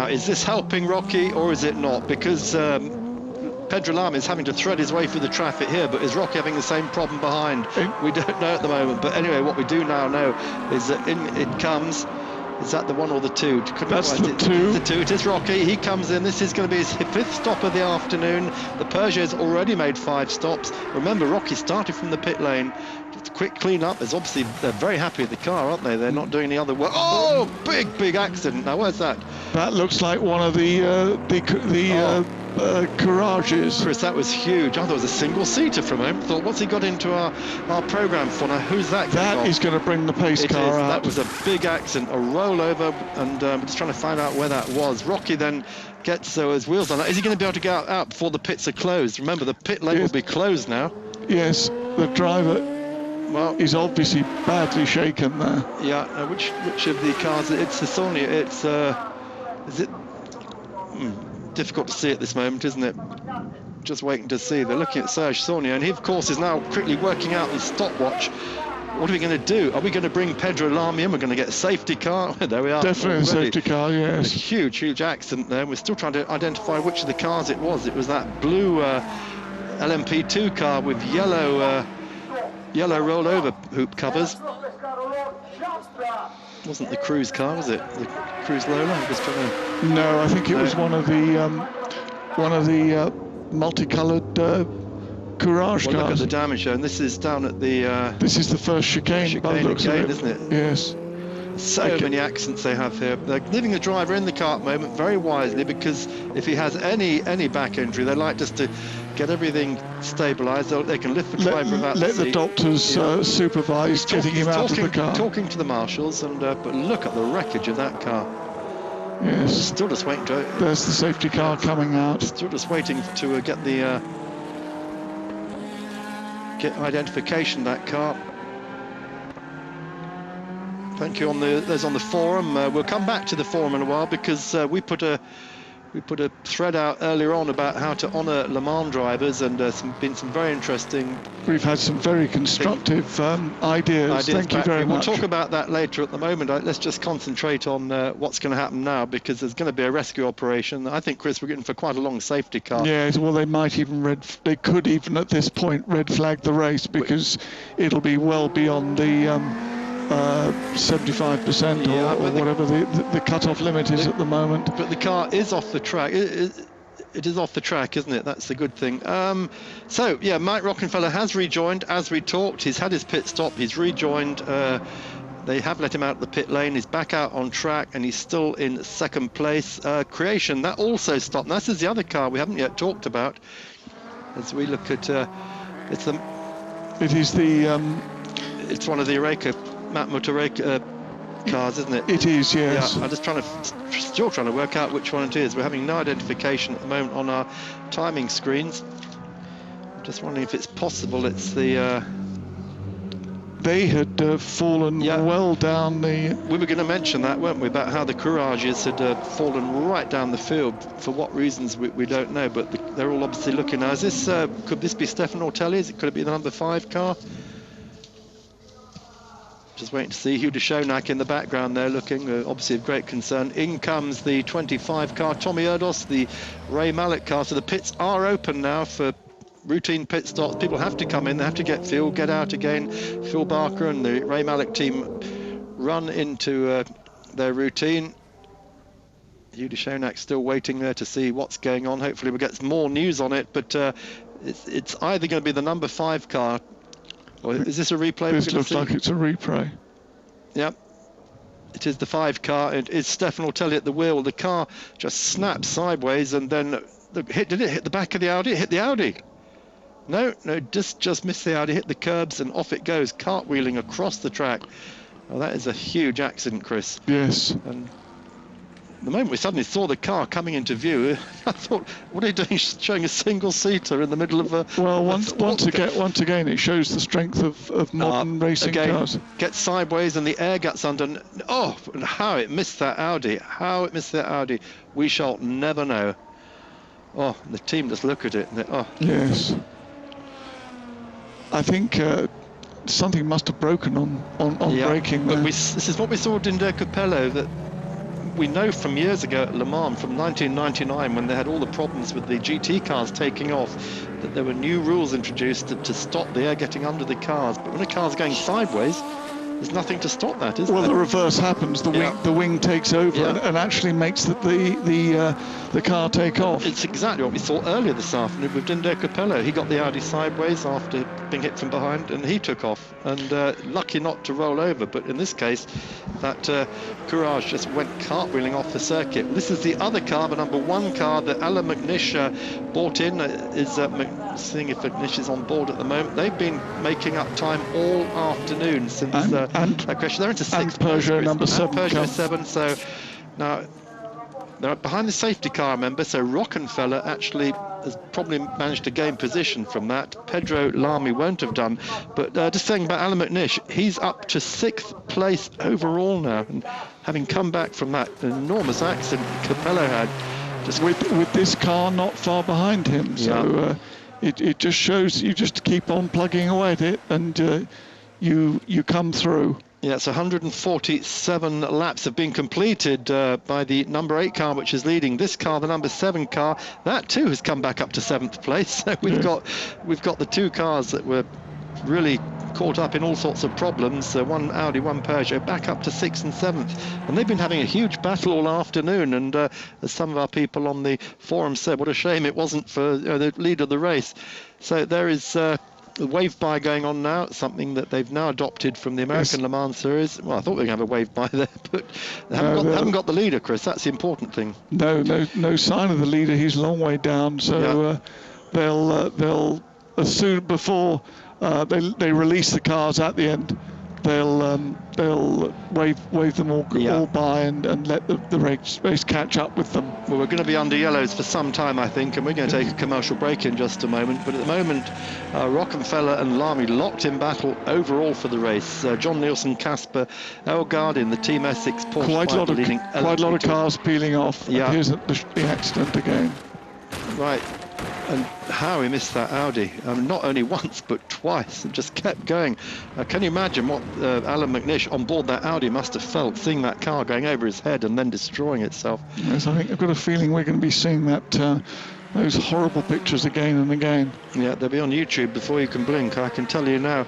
is this helping Rocky or is it not? Because Pedro Lamy is having to thread his way through the traffic here, but is Rocky having the same problem behind? We don't know at the moment. But anyway, what we do now know is that in it comes. Is that the 1 or the 2? That's the 2. The 2. It is Rocky. He comes in. This is going to be his 5th stop of the afternoon. The Peugeot's already made 5 stops. Remember, Rocky started from the pit lane. Just a quick clean up. They're very happy with the car, aren't they? They're not doing any other work. Oh, big accident. Now, where's that? That looks like one of the Courages. Chris, that was huge. I thought it was a single-seater from him. Thought, what's he got into our programme for? Now, who's that? That is going to bring the pace car out. That was a big accident, a rollover, and we're just trying to find out where that was. Rocky then gets his wheels on. Is he going to be able to get out before the pits are closed? Remember, the pit lane will be closed now. Yes, the driver is obviously badly shaken there. Yeah, which of the cars? It's the Sony. It's is it? Difficult to see at this moment, isn't it? Just waiting to see. They're looking at Serge Saunier, and he, of course, is now quickly working out the stopwatch. What are we going to do? Are we going to bring Pedro Lamy in? We're going to get a safety car. There we are. Definitely a safety car, yes. A huge accident there. We're still trying to identify which of the cars it was. It was that blue LMP2 car with yellow rollover hoop covers. Wasn't the Cruise car, was it? The Cruise Lola? I was trying to... No, I think it was one of the multicoloured Courage cars. Look at the damage there, and this is down at the... this is the first chicane by the looks of it. Isn't it? Yes. So many accidents they have here. They're leaving the driver in the car at the moment very wisely, because if he has any back injury, they like just to get everything stabilised. They can lift the driver about let the doctors supervise getting him out of the car. Talking to the marshals, and but look at the wreckage of that car. Yes. Still just waiting to... There's the safety car coming out. Still just waiting to get the... get identification of that car. Thank you on the forum. We'll come back to the forum in a while, because we put a thread out earlier on about how to honour Le Mans drivers, and been some very interesting... We've had some very constructive ideas. Thank you very much. We'll talk about that later. At the moment, let's just concentrate on what's going to happen now, because there's going to be a rescue operation. I think, Chris, we're getting for quite a long safety car. Yeah, well, they could even at this point red flag the race, because it'll be well beyond the 75% or whatever the cut-off limit is at the moment. But the car is off the track. It is off the track, isn't it? That's the good thing. So, yeah, Mike Rockenfeller has rejoined as we talked. He's had his pit stop. He's rejoined. They have let him out of the pit lane. He's back out on track, and he's still in 2nd place. Creation, that also stopped. And this is the other car we haven't yet talked about. As we look at... It's one of the Oreca... Matmut Oreca cars, isn't it? It is, yes. Yeah, I'm just still trying to work out which one it is. We're having no identification at the moment on our timing screens. I'm just wondering if it's possible it's the... They had fallen well down the... We were going to mention that, weren't we, about how the Courages had fallen right down the field. For what reasons, we don't know, but they're all obviously looking now. Is this, could this be Stéphane Ortelli? Could it be the number 5 car? Just waiting to see Hugh de Schonack in the background there, looking obviously of great concern. In comes the 25 car, Tommy Erdos, the Ray Mallet car. So the pits are open now for routine pit stops. People have to come in, they have to get fuel, get out again. Phil Barker and the Ray Mallet team run into their routine. Hugh de Schonack still waiting there to see what's going on. Hopefully we'll get more news on it, but it's either going to be the number 5 car. Or is this a replay? This looks like it's a replay. Yep. It is the 5 car. It is Stéphane Ortelli at the wheel. The car just snapped sideways, and then did it hit the back of the Audi? It hit the Audi. No, just missed the Audi, hit the curbs, and off it goes, cartwheeling across the track. Well, that is a huge accident, Chris. Yes. And the moment we suddenly saw the car coming into view, I thought, what are you doing showing a single-seater in the middle of a... Well, once again, it shows the strength of modern racing cars. Gets sideways and the air gets under... Oh, how it missed that Audi. How it missed that Audi. We shall never know. Oh, the team just look at it. Oh. Yes. I think something must have broken on braking there. This is what we saw in Der Capello, that we know from years ago at Le Mans, from 1999, when they had all the problems with the GT cars taking off, that there were new rules introduced to stop the air getting under the cars. But when a car's going sideways, there's nothing to stop that, is there? Well, the reverse happens. The wing takes over and actually makes the car take off. It's exactly what we saw earlier this afternoon with Dinder Capello. He got the Audi sideways after being hit from behind, and he took off. And lucky not to roll over. But in this case, that Courage just went cartwheeling off the circuit. This is the other car, the number 1 car that Alain McNish bought in. Seeing if McNish is on board at the moment. They've been making up time all afternoon since that question. They're into 6th. And Peugeot number 7. Peugeot 7. So now they're behind the safety car, remember. So Rockenfeller actually has probably managed to gain position from that. Pedro Lamy won't have done. But just saying about Alain McNish, he's up to 6th place overall now, and having come back from that enormous accident Capello had. Just with this car not far behind him, so it just shows you just keep on plugging away at it, and you come through. Yeah, so 147 laps have been completed by the number 8 car, which is leading. This car, the number 7 car, that too has come back up to 7th place. So we've got the 2 cars that were really caught up in all sorts of problems. One Audi, one Peugeot, back up to 6th and 7th. And they've been having a huge battle all afternoon. And as some of our people on the forum said, what a shame it wasn't for the lead of the race. So there is the wave-by going on now, something that they've now adopted from the American Le Mans series. Well, I thought we were going to have a wave-by there, but they haven't got the leader, Chris. That's the important thing. No sign of the leader. He's a long way down. So they'll as soon before they release the cars at the end, they'll wave them all by and let the race catch up with them. Well, we're going to be under yellows for some time, I think, and we're going to take a commercial break in just a moment. But at the moment, Rockenfeller and Lamy locked in battle overall for the race. John Nielsen, Casper, Elgard in the Team Essex Porsche. Quite a lot of cars peeling off. Yeah. Here's the accident again. Right. And how he missed that Audi, not only once but twice, and just kept going. Can you imagine what Alain McNish on board that Audi must have felt, seeing that car going over his head and then destroying itself? Yes, I think I've got a feeling we're going to be seeing those horrible pictures again and again. Yeah, they'll be on YouTube before you can blink, I can tell you now.